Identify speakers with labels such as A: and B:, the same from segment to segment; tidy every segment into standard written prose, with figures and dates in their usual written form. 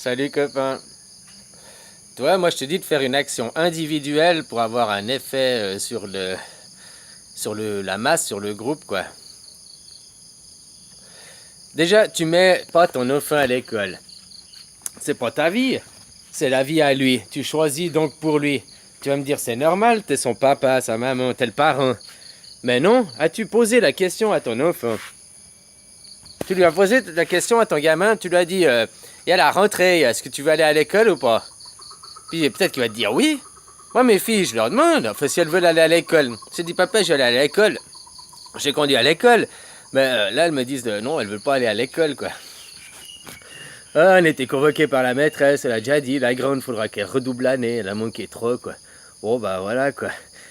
A: Salut copain. Toi, moi je te dis de faire une action individuelle pour avoir un effet la masse, sur le groupe quoi. Déjà, tu mets pas ton enfant à l'école. C'est pas ta vie, c'est la vie à lui. Tu choisis donc pour lui. Tu vas me dire c'est normal, t'es son papa, sa maman, t'es le parent. Mais non, as-tu posé la question à ton enfant? Tu lui as posé la question à ton gamin, tu lui as dit et à la rentrée, est-ce que tu veux aller à l'école ou pas? Puis peut-être qu'il va te dire oui. Moi, mes filles, je leur demande, enfin, si elles veulent aller à l'école. Je dis, papa, je vais aller à l'école. J'ai conduit à l'école. Mais là, elles me disent, non, elles veulent pas aller à l'école, quoi. Ah, on était convoqués par la maîtresse, elle a déjà dit, la grande, faudra qu'elle redouble l'année, elle a manqué trop, quoi. Bon, bah voilà, quoi.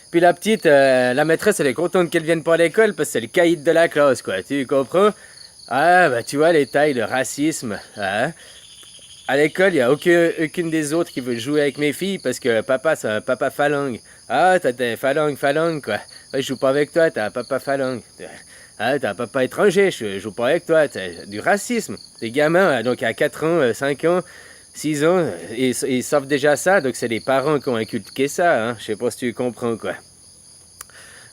A: Puis la petite, la maîtresse, elle est contente qu'elle vienne pas à l'école parce que c'est le caïd de la classe, quoi. Tu comprends? Ah, bah tu vois les tailles, le racisme, hein? À l'école, il n'y a aucune des autres qui veut jouer avec mes filles parce que papa, c'est un papa phalangue. Ah, t'as des phalangue, quoi. Ouais, je joue pas avec toi, t'as un papa phalangue. Ah, t'as un papa étranger, je joue pas avec toi. T'as du racisme. Les gamins, donc à 4 ans, 5 ans, 6 ans, ils savent déjà ça, donc c'est les parents qui ont inculqué ça, hein. Je sais pas si tu comprends, quoi.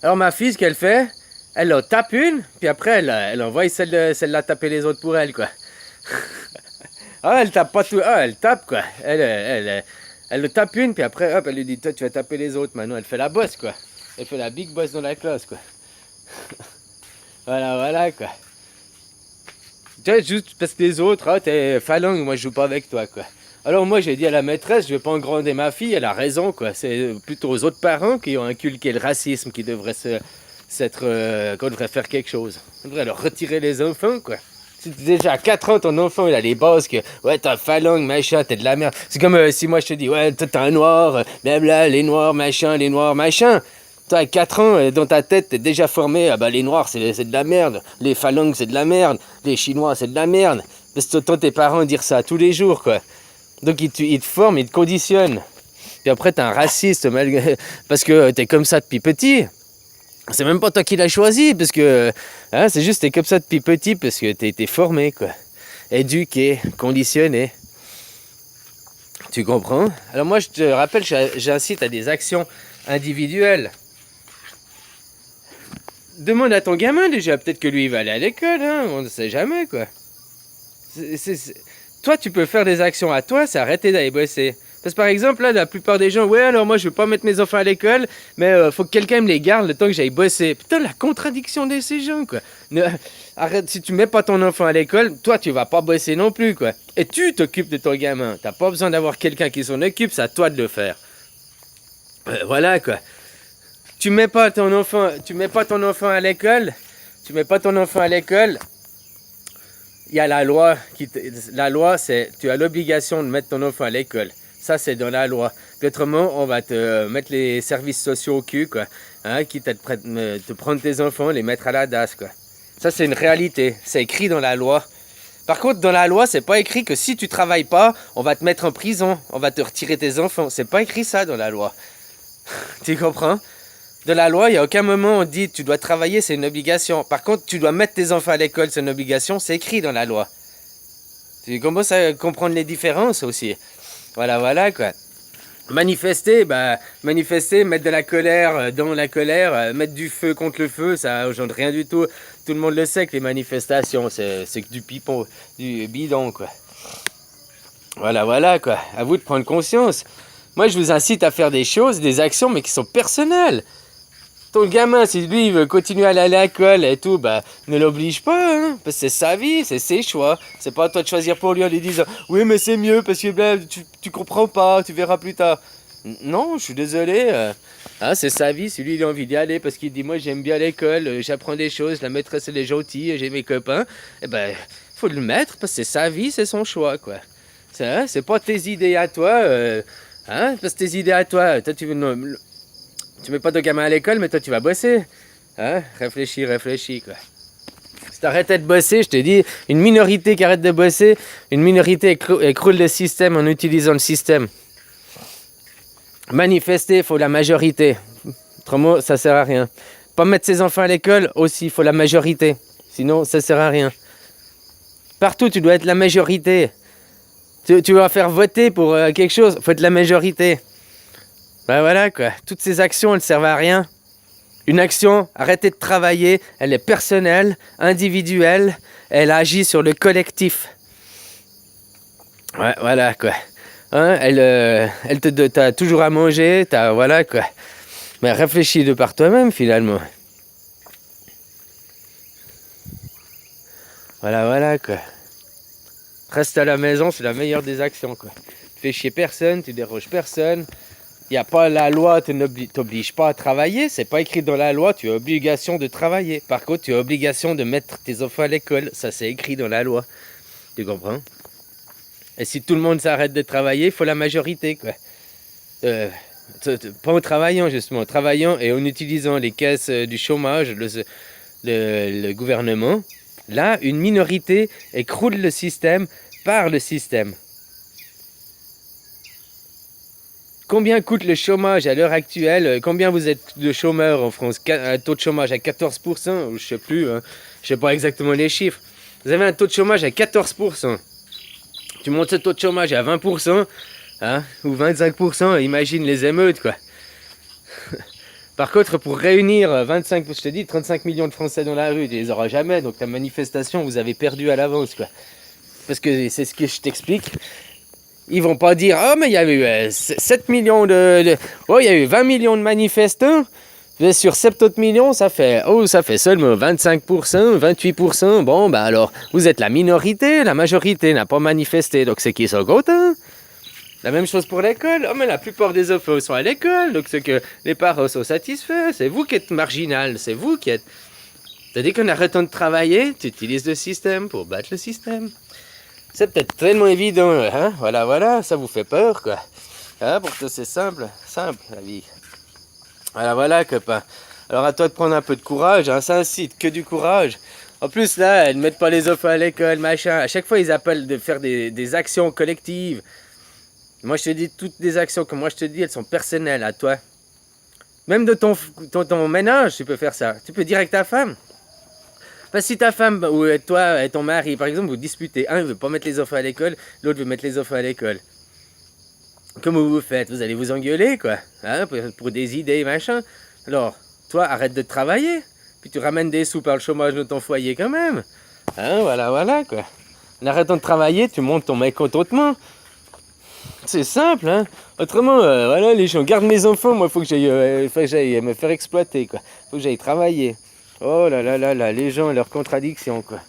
A: Alors ma fille, ce qu'elle fait, elle en tape une, puis après, elle envoie celle-là taper les autres pour elle, quoi. Ah, elle tape pas tout. Ah, elle tape, quoi. Elle le tape une, puis après, hop, elle lui dit, toi, tu vas taper les autres. Maintenant, elle fait la bosse, quoi. Elle fait la big boss dans la classe, quoi. Voilà, quoi. Tu vois, juste parce que les autres, ah, t'es phalangue, moi, je joue pas avec toi, quoi. Alors, moi, j'ai dit à la maîtresse, je vais pas engrander ma fille, elle a raison, quoi. C'est plutôt aux autres parents qui ont inculqué le racisme, qui devraient qu'on devrait faire quelque chose. On devrait leur retirer les enfants, quoi. Déjà à 4 ans, ton enfant, il a les bases que, ouais, t'as phalangue, machin, t'es de la merde. C'est comme si moi je te dis, ouais, toi t'es un noir, blabla, les noirs, machin. Toi, à 4 ans, dans ta tête, t'es déjà formé, ah bah les noirs, c'est de la merde. Les phalangues, c'est de la merde. Les chinois, c'est de la merde. Parce que t'entends tes parents dire ça tous les jours, quoi. Donc ils te forment, ils te conditionnent. Puis après, t'es un raciste, parce que t'es comme ça depuis petit. C'est même pas toi qui l'as choisi, parce que hein, c'est juste t'es comme ça depuis petit, parce que t'as été formé, quoi. Éduqué, conditionné. Tu comprends? Alors moi, je te rappelle, j'incite à des actions individuelles. Demande à ton gamin déjà, peut-être que lui il va aller à l'école, hein, on ne sait jamais, quoi. Toi, tu peux faire des actions à toi, c'est arrêter d'aller bosser. Parce que par exemple, là, la plupart des gens, ouais, alors moi, je vais pas mettre mes enfants à l'école, mais faut que quelqu'un me les garde le temps que j'aille bosser. Putain, la contradiction de ces gens, quoi. Arrête, si tu mets pas ton enfant à l'école, toi, tu vas pas bosser non plus, quoi. Et tu t'occupes de ton gamin. T'as pas besoin d'avoir quelqu'un qui s'en occupe, c'est à toi de le faire. Voilà, quoi. Tu mets pas ton enfant à l'école, il y a la loi la loi, c'est tu as l'obligation de mettre ton enfant à l'école. Ça, c'est dans la loi. Puis autrement, on va te mettre les services sociaux au cul, quoi. Hein, quitte à te prendre tes enfants, les mettre à la DAS, quoi. Ça, c'est une réalité. C'est écrit dans la loi. Par contre, dans la loi, c'est pas écrit que si tu travailles pas, on va te mettre en prison, on va te retirer tes enfants. C'est pas écrit ça dans la loi. Tu comprends? Dans la loi, il n'y a aucun moment où on dit tu dois travailler, c'est une obligation. Par contre, tu dois mettre tes enfants à l'école, c'est une obligation, c'est écrit dans la loi. Tu commences à comprendre les différences aussi. Voilà, quoi. Manifester, mettre de la colère dans la colère, mettre du feu contre le feu, ça engendre rien du tout. Tout le monde le sait que les manifestations, c'est que du pipon, du bidon, quoi. Voilà, quoi. À vous de prendre conscience. Moi, je vous incite à faire des choses, des actions, mais qui sont personnelles. Ton gamin, si lui il veut continuer à aller à l'école et tout, bah ne l'oblige pas, hein, parce que c'est sa vie, c'est ses choix. C'est pas à toi de choisir pour lui en lui disant oui mais c'est mieux parce que tu comprends pas, tu verras plus tard. Non, je suis désolé, hein, c'est sa vie, si lui il a envie d'y aller parce qu'il dit moi j'aime bien l'école, j'apprends des choses, la maîtresse elle est gentille, j'ai mes copains, et ben faut le mettre parce que c'est sa vie, c'est son choix, quoi. C'est pas tes idées à toi, hein, parce que tes idées à toi, tu veux. Tu mets pas ton gamin à l'école, mais toi tu vas bosser. Hein? Réfléchis, quoi. Si t'arrêtais de bosser, je te dis, une minorité qui arrête de bosser, une minorité écroule le système en utilisant le système. Manifester, il faut la majorité. Autrement, ça sert à rien. Pas mettre ses enfants à l'école, aussi, il faut la majorité. Sinon, ça sert à rien. Partout, tu dois être la majorité. Tu vas faire voter pour quelque chose, faut être la majorité. Ben voilà quoi, toutes ces actions elles servent à rien. Une action, arrêtez de travailler, elle est personnelle, individuelle, elle agit sur le collectif. Ouais, voilà quoi. Hein, t'as toujours à manger, voilà quoi. Mais réfléchis de par toi-même finalement. Voilà quoi. Reste à la maison, c'est la meilleure des actions quoi. Tu fais chier personne, tu déroges personne. Il n'y a pas la loi, tu t'obliges pas à travailler, c'est pas écrit dans la loi, tu as obligation de travailler. Par contre, tu as obligation de mettre tes enfants à l'école, ça c'est écrit dans la loi. Tu comprends? Et si tout le monde s'arrête de travailler, il faut la majorité quoi. Pas en travaillant justement, en travaillant et en utilisant les caisses du chômage, le gouvernement. Là, une minorité écroule le système par le système. Combien coûte le chômage à l'heure actuelle? Combien vous êtes de chômeurs en France? Un taux de chômage à 14%, ou je sais plus, hein. Je sais pas exactement les chiffres. Vous avez un taux de chômage à 14%. Tu montes ce taux de chômage à 20%, hein, ou 25%, imagine les émeutes, quoi. Par contre, pour réunir 35 millions de Français dans la rue, tu les auras jamais, donc ta manifestation, vous avez perdu à l'avance, quoi. Parce que c'est ce que je t'explique. Ils vont pas dire, oh mais il y a eu 7 millions oh il y a eu 20 millions de manifestants, mais sur 70 millions, ça fait seulement 25%, 28%, bon bah alors, vous êtes la minorité, la majorité n'a pas manifesté, donc c'est qui sont contents. La même chose pour l'école, oh mais la plupart des enfants sont à l'école, donc c'est que les parents sont satisfaits, c'est vous qui êtes marginal, c'est vous qui êtes... C'est-à-dire qu'en arrêtant de travailler, tu utilises le système pour battre le système. C'est peut-être tellement évident, hein? Voilà, ça vous fait peur, quoi. Hein, pour toi, c'est simple, la vie. Voilà, copain. Alors, à toi de prendre un peu de courage, hein, ça incite que du courage. En plus, là, ils ne mettent pas les enfants à l'école, machin. À chaque fois, ils appellent de faire des actions collectives. Moi, je te dis, toutes les actions que moi je te dis, elles sont personnelles à toi. Même de ton ménage, tu peux faire ça. Tu peux dire avec ta femme. Parce que si ta femme ou toi et ton mari, par exemple, vous disputez, un ne veut pas mettre les enfants à l'école, l'autre veut mettre les enfants à l'école. Comment vous faites? Vous allez vous engueuler, quoi, hein, pour des idées, machin. Alors, toi, arrête de travailler, puis tu ramènes des sous par le chômage de ton foyer quand même. Hein, voilà, quoi. En arrêtant de travailler, tu montes ton mécontentement. C'est simple, hein. Autrement, voilà, les gens gardent mes enfants, moi, faut que j'aille me faire exploiter, quoi. Faut que j'aille travailler. Oh là, les gens et leurs contradictions, quoi.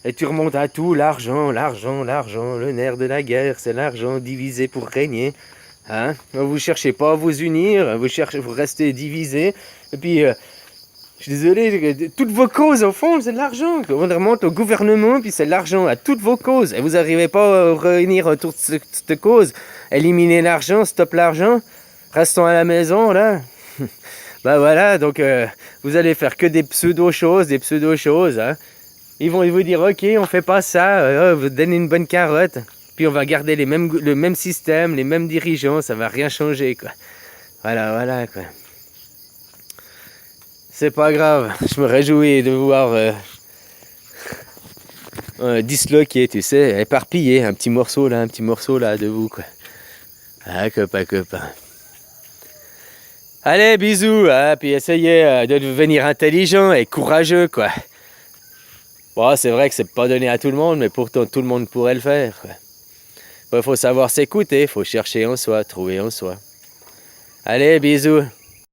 A: Et tu remontes à tout, l'argent, le nerf de la guerre, c'est l'argent divisé pour régner. Hein? Vous cherchez pas à vous unir, vous restez divisés. Et puis, je suis désolé, toutes vos causes, au fond, c'est de l'argent. On remonte au gouvernement, puis c'est de l'argent à toutes vos causes. Et vous n'arrivez pas à réunir autour de cette cause. Éliminer l'argent, stop l'argent. Restons à la maison, là. Bah voilà, donc vous allez faire que des pseudo-choses, hein. Ils vont vous dire, ok, on fait pas ça, vous donnez une bonne carotte, puis on va garder le même système, les mêmes dirigeants, ça va rien changer, quoi. Voilà, quoi. C'est pas grave, je me réjouis de vous voir disloquer, tu sais, éparpillé, un petit morceau là de vous, quoi. Ah, copain. Allez, bisous, hein, puis essayez de devenir intelligent et courageux, quoi. Bon, c'est vrai que c'est pas donné à tout le monde, mais pourtant tout le monde pourrait le faire, quoi. Bon, faut savoir s'écouter, faut chercher en soi, trouver en soi. Allez, bisous.